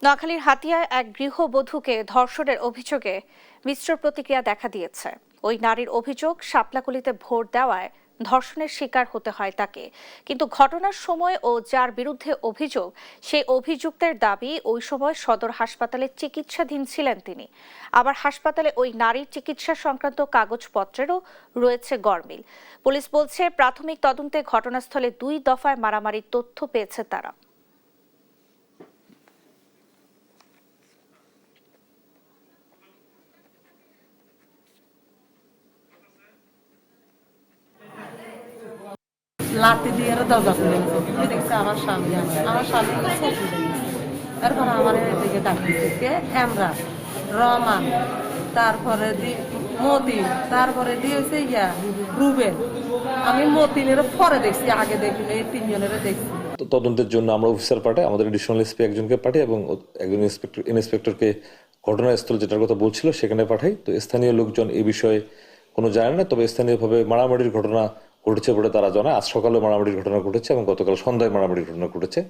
নোয়াখালীর হাতিয়ায় এক গৃহবধূকে ধর্ষণের অভিযোগে মিশ্র প্রতিক্রিয়া দেখা দিয়েছে। ওই নারীর অভিযোগ, শাপলাকলিতে ভোট দেওয়ায় ধর্ষণের শিকার হতে হয় তাকে। কিন্তু ঘটনার সময় ও যার বিরুদ্ধে অভিযোগ, সেই অভিযুক্তের দাবি ওই সময় সদর হাসপাতালে চিকিৎসাধীন ছিলেন তিনি। আবার হাসপাতালে ওই নারীর চিকিৎসা সংক্রান্ত কাগজপত্রেরও রয়েছে গরমিল। পুলিশ বলছে, প্রাথমিক তদন্তে ঘটনাস্থলে 2 দফায় মারামারির তথ্য পেয়েছে তারা। লাঠি দিয়ে দরজা খুলে গেছে, দেখছে আমার স্বামী এরপর আমার এদিকে ডাকতেছে কে এমরা রহমান, তারপরে মতি, তারপরে দিয়েছে রুবেল। আমি মতিনের পরে দেখছি, আগে দেখিনি, এই 3 জনের দেখছি। তদন্তের জন্য আমরা অফিসার পাঠাই, আমাদের এডিশনাল এসপি একজনকে পাঠাই এবং একজন ইন্সপেক্টরকে ঘটনাস্থল যেটার কথা বলছিল সেখানে পাঠাই। তো স্থানীয় লোকজন এই বিষয়ে কোনো জানে না, তবে স্থানীয়ভাবে মারামারির ঘটনা ঘটেছে বলে তারা জানায়। আজ সকালে মারামারির ঘটনা ঘটেছে এবং গতকাল সন্ধ্যায় মারামারির ঘটনা ঘটেছে।